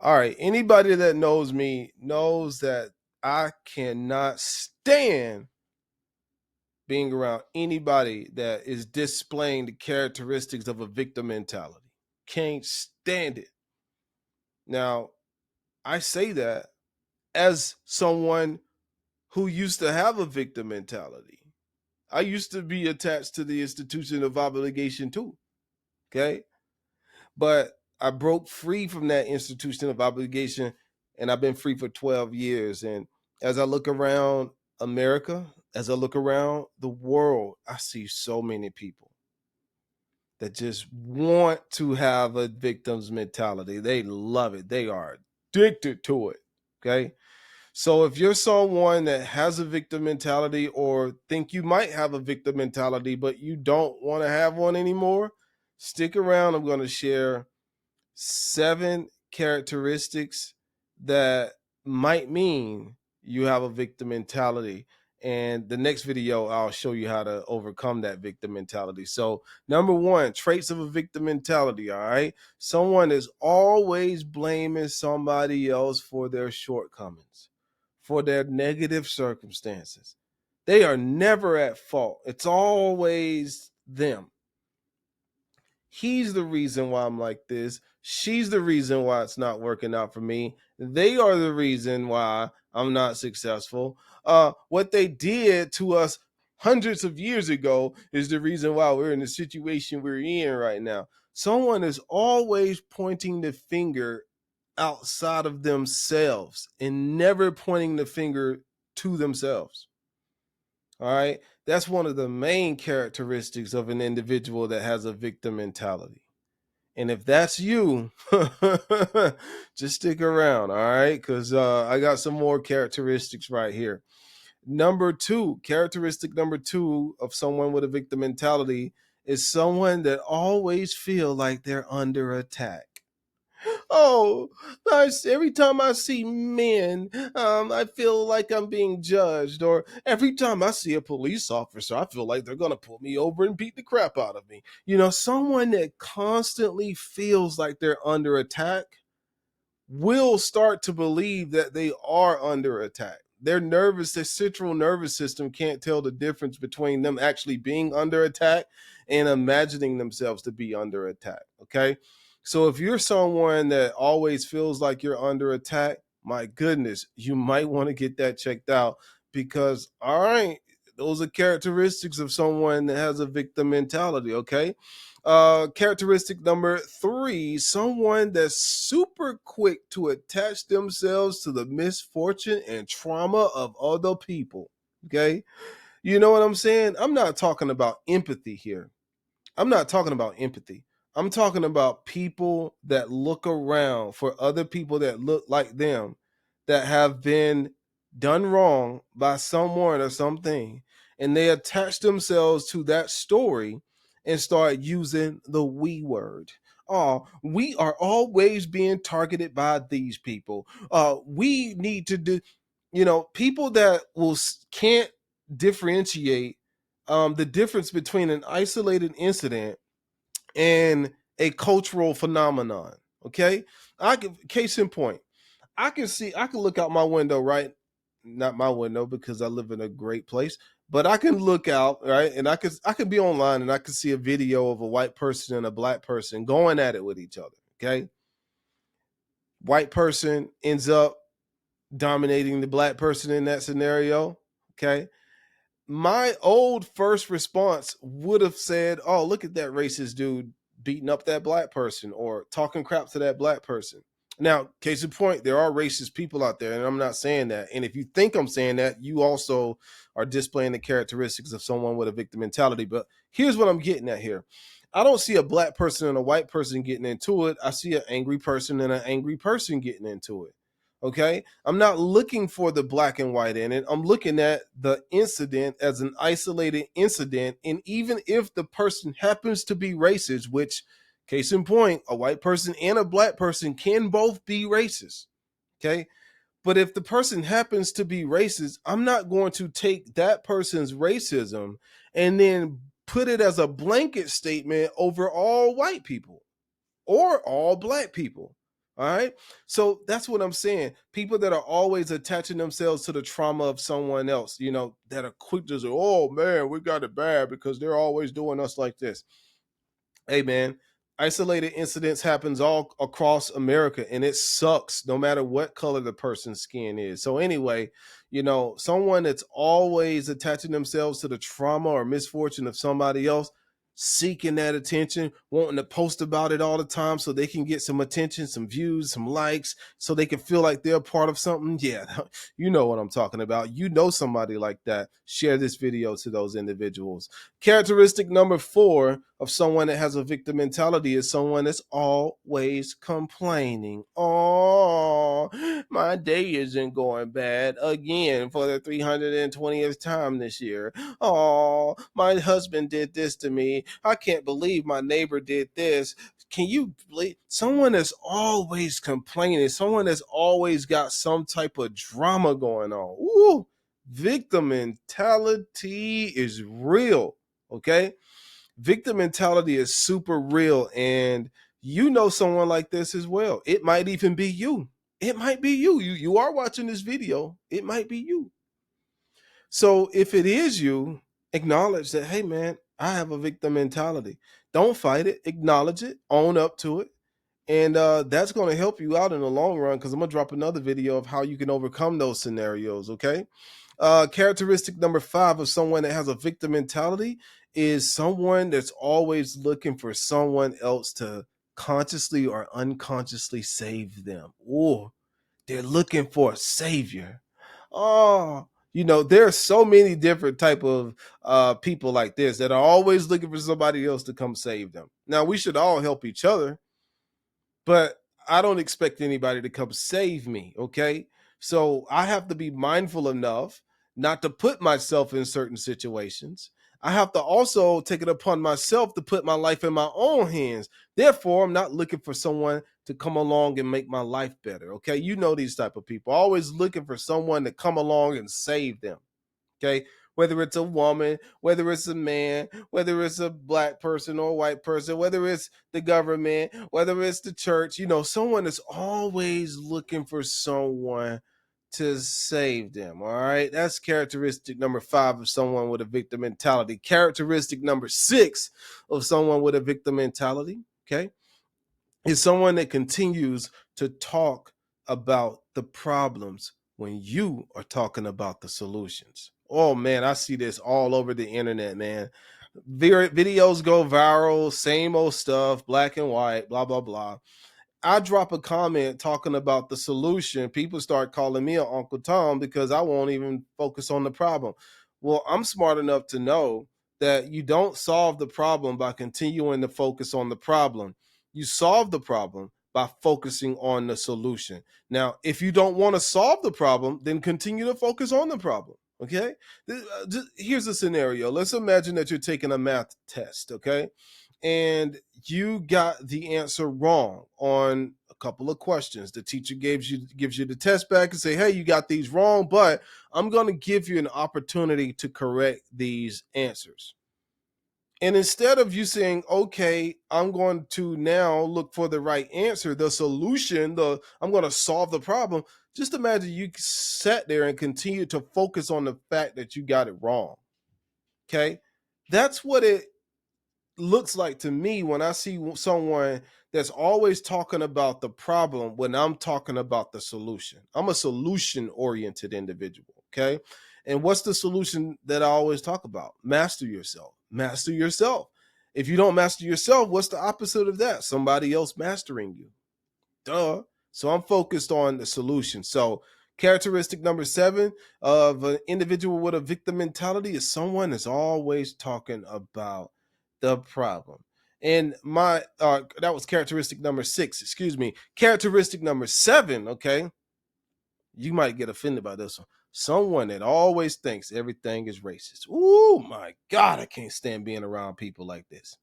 All right. Anybody that knows me knows that I cannot stand being around anybody that is displaying the characteristics of a victim mentality. Can't stand it. Now, I say that as someone who used to have a victim mentality. I used to be attached to the institution of obligation too. Okay. But I broke free from that institution of obligation, and I've been free for 12 years. And as I look around America, as I look around the world, I see so many people that just want to have a victim's mentality. They love it, they are addicted to it. Okay. So if you're someone that has a victim mentality or think you might have a victim mentality, but you don't want to have one anymore, stick around. I'm going to share 7 characteristics that might mean you have a victim mentality. And the next video, I'll show you how to overcome that victim mentality. So, number 1, traits of a victim mentality. All right. Someone is always blaming somebody else for their shortcomings, for their negative circumstances. They are never at fault, it's always them. He's the reason why I'm like this. She's the reason why it's not working out for me. They are the reason why I'm not successful. What they did to us hundreds of years ago is the reason why we're in the situation we're in right now. Someone is always pointing the finger outside of themselves and never pointing the finger to themselves. All right. That's one of the main characteristics of an individual that has a victim mentality. And if that's you, just stick around, all right? Because I got some more characteristics right here. Characteristic number 2 of someone with a victim mentality is someone that always feel like they're under attack. Oh, every time I see men, I feel like I'm being judged. Or every time I see a police officer, I feel like they're going to pull me over and beat the crap out of me. Someone that constantly feels like they're under attack will start to believe that they are under attack. Their central nervous system can't tell the difference between them actually being under attack and imagining themselves to be under attack. Okay. So if you're someone that always feels like you're under attack, my goodness, you might want to get that checked out because, all right, those are characteristics of someone that has a victim mentality. Okay. Characteristic number 3, someone that's super quick to attach themselves to the misfortune and trauma of other people. Okay. You know what I'm saying? I'm not talking about empathy here. I'm not talking about empathy. I'm talking about people that look around for other people that look like them that have been done wrong by someone or something. And they attach themselves to that story and start using the we word. Oh, we are always being targeted by these people. We need to do, people that can't differentiate the difference between an isolated incident and a cultural phenomenon. Okay, case in point, I can look out my window, right? Not my window because I live in a great place, but I can look out, right, and I could be online and I can see a video of a white person and a black person going at it with each other. Okay, white person ends up dominating the black person in that scenario. Okay, my old first response would have said, "Oh, look at that racist dude beating up that black person or talking crap to that black person." Now, case in point, there are racist people out there, and I'm not saying that. And if you think I'm saying that, you also are displaying the characteristics of someone with a victim mentality. But here's what I'm getting at here. I don't see a black person and a white person getting into it. I see an angry person and an angry person getting into it. Okay. I'm not looking for the black and white in it. I'm looking at the incident as an isolated incident. And even if the person happens to be racist, which, case in point, a white person and a black person can both be racist. Okay. But if the person happens to be racist, I'm not going to take that person's racism and then put it as a blanket statement over all white people or all black people. All right. So that's what I'm saying. People that are always attaching themselves to the trauma of someone else, that are quick to say, oh man, we got it bad because they're always doing us like this. Hey man, isolated incidents happens all across America and it sucks no matter what color the person's skin is. So anyway, someone that's always attaching themselves to the trauma or misfortune of somebody else, seeking that attention, wanting to post about it all the time so they can get some attention, some views, some likes, so they can feel like they're part of something. Yeah, you know what I'm talking about. You know somebody like that. Share this video to those individuals. Characteristic number 4 of someone that has a victim mentality is someone that's always complaining. Oh, my day isn't going bad again for the 320th time this year. Oh, my husband did this to me. I can't believe my neighbor did this. Can you believe someone that's always complaining, someone that's always got some type of drama going on? Ooh, victim mentality is real. Okay. Victim mentality is super real. And someone like this as well. It might even be you. It might be you. You are watching this video. It might be you. So if it is you, acknowledge that, hey man, I have a victim mentality. Don't fight it. Acknowledge it. Own up to it. And that's going to help you out in the long run, because I'm going to drop another video of how you can overcome those scenarios. Okay. Characteristic number 5 of someone that has a victim mentality is someone that's always looking for someone else to consciously or unconsciously save them. Or they're looking for a savior. Oh, there are so many different type of people like this that are always looking for somebody else to come save them. Now, we should all help each other, but I don't expect anybody to come save me. Okay. So I have to be mindful enough not to put myself in certain situations. I have to also take it upon myself to put my life in my own hands. Therefore, I'm not looking for someone to come along and make my life better. Okay. These type of people always looking for someone to come along and save them. Okay. Whether it's a woman, whether it's a man, whether it's a black person or a white person, whether it's the government, whether it's the church, someone is always looking for someone to save them. All right. That's characteristic number 5 of someone with a victim mentality. Characteristic number 6 of someone with a victim mentality. Okay, is someone that continues to talk about the problems when you are talking about the solutions. Oh man, I see this all over the internet, man. Videos go viral, same old stuff, black and white, blah, blah, blah. I drop a comment talking about the solution, people start calling me an Uncle Tom because I won't even focus on the problem. Well, I'm smart enough to know that you don't solve the problem by continuing to focus on the problem. You solve the problem by focusing on the solution. Now, if you don't want to solve the problem, then continue to focus on the problem. Okay. Here's a scenario. Let's imagine that you're taking a math test. Okay, and you got the answer wrong on a couple of questions. The teacher gives you the test back and say, "Hey, you got these wrong, but I'm going to give you an opportunity to correct these answers." And instead of you saying, "Okay, I'm going to now look for the right answer, the solution, I'm going to solve the problem," just imagine you sat there and continued to focus on the fact that you got it wrong. Okay? That's what it looks like to me when I see someone that's always talking about the problem when I'm talking about the solution. I'm a solution oriented individual. Okay. And what's the solution that I always talk about? Master yourself. Master yourself. If you don't master yourself, what's the opposite of that? Somebody else mastering you. Duh. So I'm focused on the solution. So characteristic number 7 of an individual with a victim mentality is someone that's always talking about the problem. And my that was characteristic number 6, excuse me. Characteristic number 7, okay? You might get offended by this one. Someone that always thinks everything is racist. Oh my God, I can't stand being around people like this.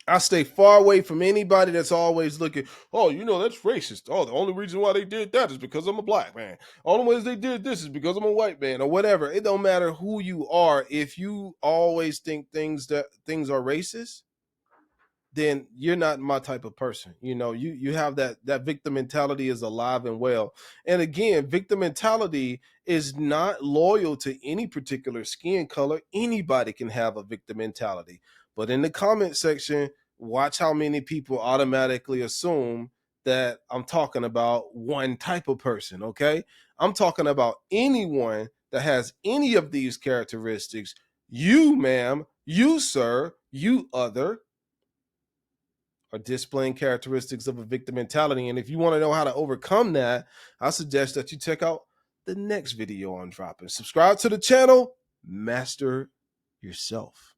I stay far away from anybody that's always looking, oh, that's racist. Oh, the only reason why they did that is because I'm a black man. Only ways they did this is because I'm a white man or whatever. It don't matter who you are. If you always think things are racist, then you're not my type of person. You have that victim mentality is alive and well. And again, victim mentality is not loyal to any particular skin color. Anybody can have a victim mentality. But in the comment section, watch how many people automatically assume that I'm talking about one type of person, okay? I'm talking about anyone that has any of these characteristics. You, ma'am, you, sir, you, other, are displaying characteristics of a victim mentality. And if you want to know how to overcome that, I suggest that you check out the next video on dropping. Subscribe to the channel, master yourself.